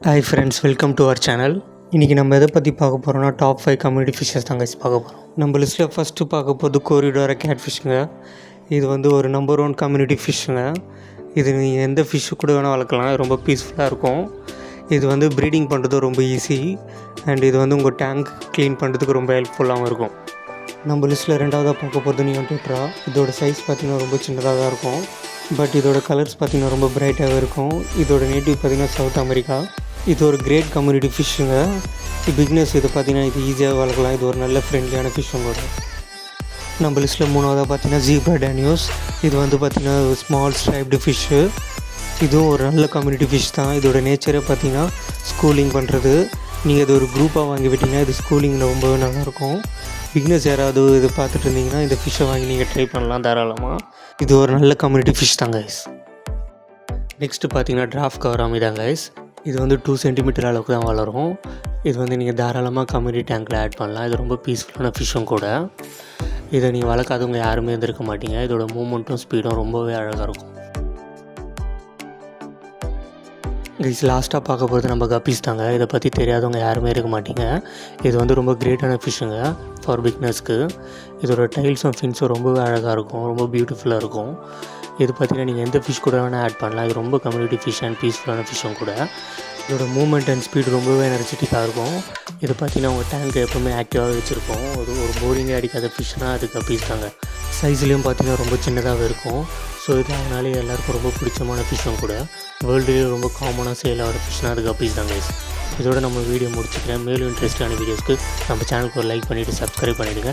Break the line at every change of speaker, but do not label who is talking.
Hi friends, welcome to our channel. இன்றைக்கி நம்ம எதை பற்றி பார்க்க போகிறோம்னா டாப் 5 கம்யூனிட்டி ஃபிஷ்ஷஸ் தாங்க பார்க்க போகிறோம். நம்ம லிஸ்ட்டில் ஃபஸ்ட்டு பார்க்க போகிறது கோரிடோரா கேட் ஃபிஷ்ஷுங்க. இது வந்து ஒரு நம்பர் 1 கம்யூனிட்டி ஃபிஷ்ஷுங்க. இது நீங்கள் எந்த ஃபிஷ்ஷு கூட வேணால் வளர்க்கலாம், ரொம்ப பீஸ்ஃபுல்லாக இருக்கும். இது வந்து ப்ரீடிங் பண்ணுறது ரொம்ப ஈஸி அண்ட் இது வந்து உங்கள் டேங்க் க்ளீன் பண்ணுறதுக்கு ரொம்ப ஹெல்ப்ஃபுல்லாகவும் இருக்கும். நம்ம லிஸ்ட்டில் ரெண்டாவதாக பார்க்க போகிறது நியான் டெட்ரா. இதோட சைஸ் பார்த்திங்கன்னா ரொம்ப சின்னதாக தான் இருக்கும், பட் இதோட கலர்ஸ் பார்த்திங்கன்னா ரொம்ப பிரைட்டாகவே இருக்கும். இதோட நேட்டிவ் பார்த்திங்கன்னா சவுத் அமெரிக்கா. இது ஒரு கிரேட் கம்யூனிட்டி ஃபிஷ்ஷுங்க. பிக்னஸ் இது பார்த்திங்கன்னா இது ஈஸியாக வளர்க்கலாம். இது ஒரு நல்ல ஃப்ரெண்ட்லியான ஃபிஷ்ஷும் கூட. நம்ம லிஸ்ட்டில் மூணாவதாக பார்த்திங்கன்னா ஜீப்ரா டேனியோஸ். இது வந்து பார்த்திங்கன்னா ஸ்மால் ஸ்ட்ரைப்டு ஃபிஷ்ஷு. இதுவும் ஒரு நல்ல கம்யூனிட்டி ஃபிஷ் தான். இதோட நேச்சரே பார்த்திங்கன்னா ஸ்கூலிங் பண்ணுறது. நீங்கள் இது ஒரு குரூப்பாக வாங்கி விட்டிங்கன்னா இது ஸ்கூலிங் ரொம்பவே நல்லாயிருக்கும். பிக்னஸ் யாராவது இது பார்த்துட்டு இருந்தீங்கன்னா இந்த ஃபிஷ்ஷை வாங்கி நீங்கள் ட்ரை பண்ணலாம் தாராளமாக. இது ஒரு நல்ல கம்யூனிட்டி ஃபிஷ் தான் கைஸ். நெக்ஸ்ட்டு பார்த்தீங்கன்னா டிராஃப்ட் கவராமி தான் கைஸ். இது வந்து 2 சென்டிமீட்டர் அளவுக்கு தான் வளரும். இது வந்து நீங்கள் தாராளமாக கம்யூனிட்டி டேங்க்கில் ஆட் பண்ணலாம். இது ரொம்ப பீஸ்ஃபுல்லான ஃபிஷ்ஷும் கூட. இதை நீங்கள் வளர்க்காதவங்க யாருமே இருந்திருக்க மாட்டீங்க. இதோட மூமெண்ட்டும் ஸ்பீடும் ரொம்பவே அழகாக இருக்கும். கைஸ், லாஸ்ட்டாக பார்க்க போகிறது நம்ம கப்பீஸ் தாங்க. இதை பற்றி தெரியாதவங்க யாருமே இருக்க மாட்டீங்க. இது வந்து ரொம்ப கிரேட்டான ஃபிஷ்ஷுங்க ஃபார் பிக்னஸ்க்கு. இதோட டைல்ஸும் ஃபின்ஸும் ரொம்பவே அழகாக இருக்கும், ரொம்ப பியூட்டிஃபுல்லாக இருக்கும். இது பார்த்திங்கன்னா நீங்கள் எந்த ஃபிஷ் கூட வேணால் ஆட் பண்ணலாம். இது ரொம்ப கம்யூனிட்டி ஃபிஷ் அண்ட் பீஸ்ஃபுல்லான ஃபிஷ்ஷும் கூட. இதோட மூமெண்ட் அண்ட் ஸ்பீட் ரொம்பவே எனர்ஜெட்டிக்காக இருக்கும். இது பார்த்திங்கன்னா உங்கள் டேங்க்கை எப்போவுமே ஆக்டிவாக வச்சுருக்கோம். ஒரு போரிங்கே அடிக்காத ஃபிஷ்னால் அது கப்பீஸ் தாங்க. சைஸ்லேயும் பார்த்திங்கன்னா ரொம்ப சின்னதாகவே இருக்கும். ஸோ இது அதனாலே எல்லாருக்கும் ரொம்ப பிடிச்சமான ஃபிஷ்ஷும் கூட. வேர்ல்டுலேயே ரொம்ப காமனாக சேல் ஆகிற ஃபிஷ்னால் அது கப்பீஸ் தாங்க. இதோட நம்ம வீடியோ முடிச்சுக்கிறேன். மேலும் இன்ட்ரெஸ்டான வீடியோஸ்க்கு நம்ம சேனலுக்கு ஒரு லைக் பண்ணிவிட்டு சப்ஸ்கிரைப் பண்ணிவிடுங்க.